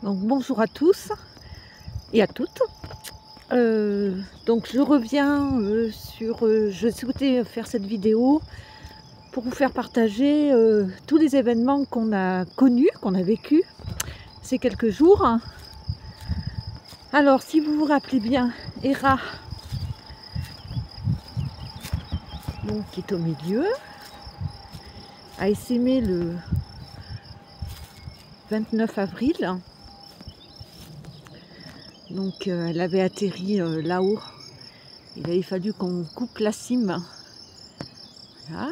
Donc bonjour à tous et à toutes. Donc je reviens je souhaitais faire cette vidéo pour vous faire partager tous les événements qu'on a connus, qu'on a vécus ces quelques jours. Alors si vous vous rappelez bien, Héra, donc, qui est au milieu, a essaimé le 29 avril. Donc elle avait atterri là-haut. Il avait fallu qu'on coupe la cime. Voilà.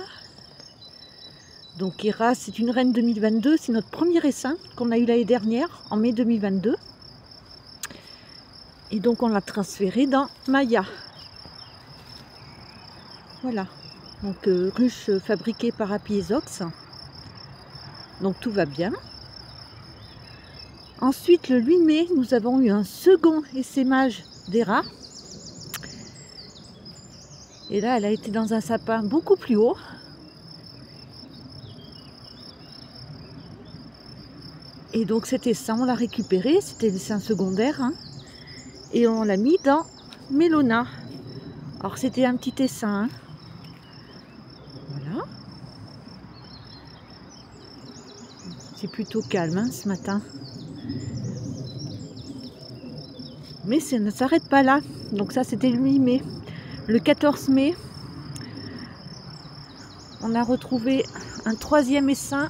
Donc Héra, c'est une reine 2022. C'est notre premier essaim qu'on a eu l'année dernière, en mai 2022. Et donc on l'a transféré dans Maya. Voilà. Donc ruche fabriquée par Apiezox. Donc tout va bien. Ensuite, le 8 mai, nous avons eu un second essaimage d'Héra. Et là, elle a été dans un sapin beaucoup plus haut. Et donc cet essaim, on l'a récupéré, c'était l'essaim secondaire. Hein, et on l'a mis dans Mélona. Alors c'était un petit essaim. Hein. Voilà. C'est plutôt calme hein, ce matin. Mais ça ne s'arrête pas là. Donc ça c'était le 8 mai. Le 14 mai, on a retrouvé un troisième essaim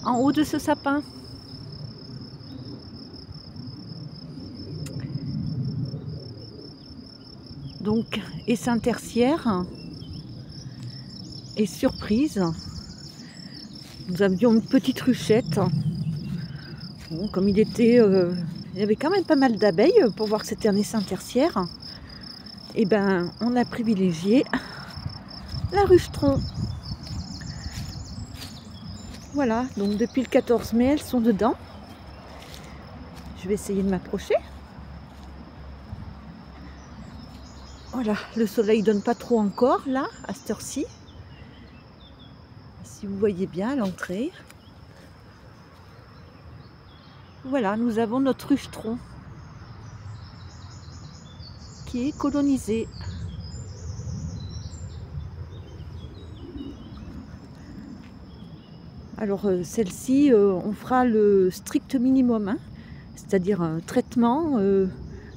en haut de ce sapin. Donc essaim tertiaire. Et surprise, nous avions une petite ruchette. Bon, comme il était... il y avait quand même pas mal d'abeilles pour voir que c'était un essaim tertiaire. Et ben, on a privilégié la ruche-tronc. Voilà, donc depuis le 14 mai, elles sont dedans. Je vais essayer de m'approcher. Voilà, le soleil donne pas trop encore, là, à cette heure-ci. Si vous voyez bien l'entrée. Voilà, nous avons notre ruche-tronc qui est colonisée. Alors celle-ci, on fera le strict minimum, hein, c'est-à-dire un traitement,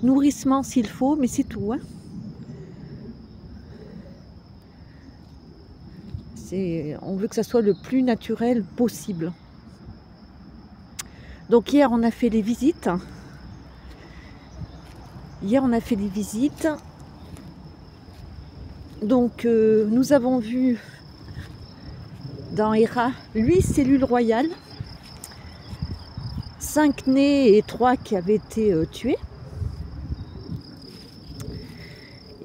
nourrissement s'il faut, mais c'est tout. Hein. On veut que ça soit le plus naturel possible. Donc hier on a fait les visites. Donc nous avons vu dans Héra 8 cellules royales, 5 nés et 3 qui avaient été tués.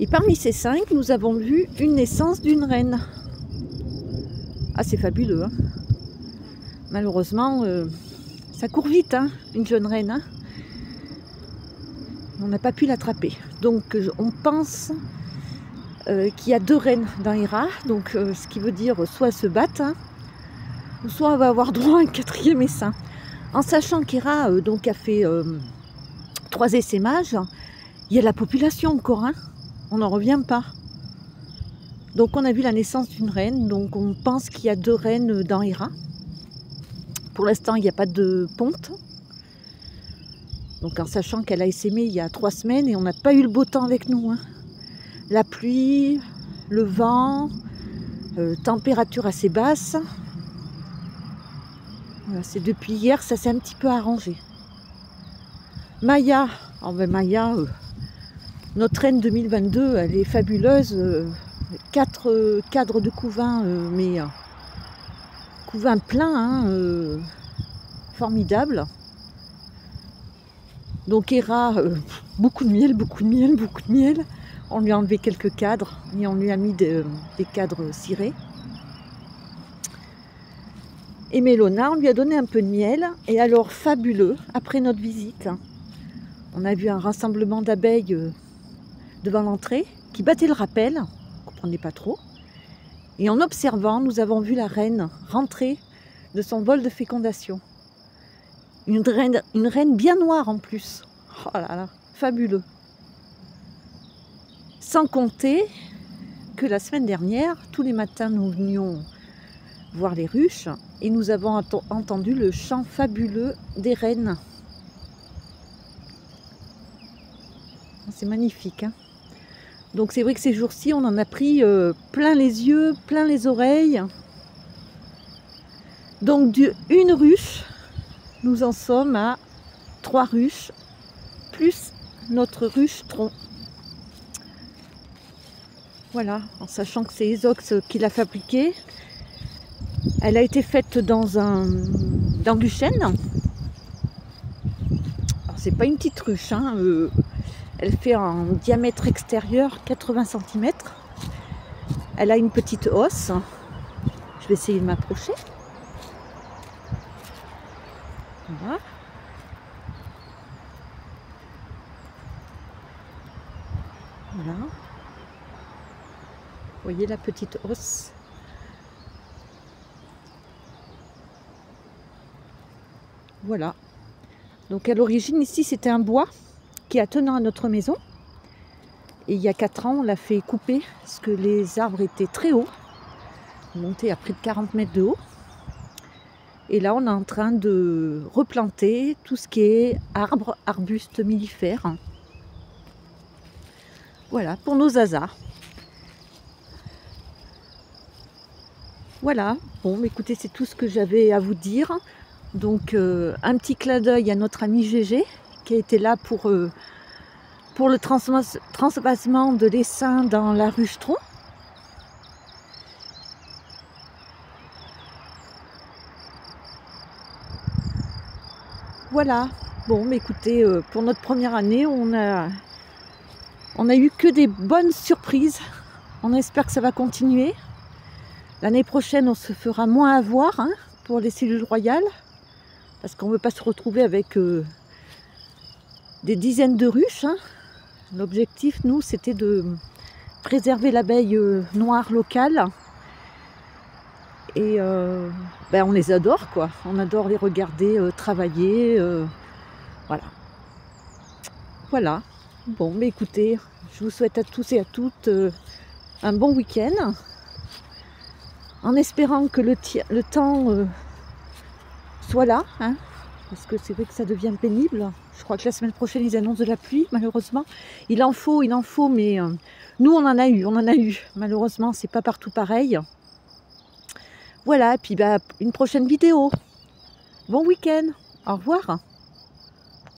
Et parmi ces 5, nous avons vu une naissance d'une reine. Ah, c'est fabuleux. Hein. Malheureusement, ça court vite, hein, une jeune reine. Hein. On n'a pas pu l'attraper. Donc, on pense qu'il y a 2 reines dans Héra. Donc, ce qui veut dire soit elles se battent, hein, ou soit on va avoir droit à un 4e essaim. En sachant qu'Héra donc a fait 3 essaimages, il y a la population encore. Hein. On n'en revient pas. Donc on a vu la naissance d'une reine, donc on pense qu'il y a 2 reines dans Héra. Pour l'instant, il n'y a pas de ponte. Donc en sachant qu'elle a essaimé il y a 3 semaines et on n'a pas eu le beau temps avec nous. Hein. La pluie, le vent, température assez basse. Voilà, c'est depuis hier, ça s'est un petit peu arrangé. Maya, oh ben Maya, notre reine 2022, elle est fabuleuse. 4 cadres de couvain, mais couvain plein, hein, formidable. Donc Héra, beaucoup de miel, beaucoup de miel, beaucoup de miel. On lui a enlevé quelques cadres et on lui a mis des cadres cirés. Et Mélona, on lui a donné un peu de miel. Et alors, fabuleux, après notre visite, on a vu un rassemblement d'abeilles devant l'entrée qui battait le rappel. On ne comprenait pas trop. Et en observant, nous avons vu la reine rentrer de son vol de fécondation. une reine bien noire en plus. Oh là là, fabuleux. Sans compter que la semaine dernière, tous les matins, nous venions voir les ruches et nous avons entendu le chant fabuleux des rennes. C'est magnifique, hein. Donc c'est vrai que ces jours-ci, on en a pris plein les yeux, plein les oreilles. Donc d'une ruche, nous en sommes à 3 ruches, plus notre ruche tronc. Voilà, en sachant que c'est Esox qui l'a fabriquée. Elle a été faite dans du chêne. Alors c'est pas une petite ruche, hein, elle fait en diamètre extérieur 80 cm. Elle a une petite hausse. Je vais essayer de m'approcher. Voilà. Voilà. Vous voyez la petite hausse. Voilà. Donc à l'origine ici c'était un bois qui est attenant à notre maison. Et il y a 4 ans on l'a fait couper parce que les arbres étaient très hauts. Montés à près de 40 mètres de haut. Et là on est en train de replanter tout ce qui est arbres, arbustes, mellifères. Voilà, pour nos hasards. Voilà, bon écoutez, c'est tout ce que j'avais à vous dire. Donc un petit clin d'œil à notre ami Gégé qui a été là pour le transvasement de l'essaim dans la ruche tronc. Voilà, bon mais écoutez, pour notre première année, on a eu que des bonnes surprises. On espère que ça va continuer. L'année prochaine, on se fera moins avoir, hein, pour les cellules royales. Parce qu'on ne veut pas se retrouver avec des dizaines de ruches, hein. L'objectif, nous, c'était de préserver l'abeille noire locale. Et on les adore, quoi. On adore les regarder travailler. Voilà. Voilà. Bon, mais écoutez, je vous souhaite à tous et à toutes un bon week-end. En espérant que le temps soit là, hein, parce que c'est vrai que ça devient pénible. Je crois que la semaine prochaine, ils annoncent de la pluie, malheureusement. Il en faut, mais nous, on en a eu. Malheureusement, c'est pas partout pareil. Voilà, et puis une prochaine vidéo. Bon week-end. Au revoir.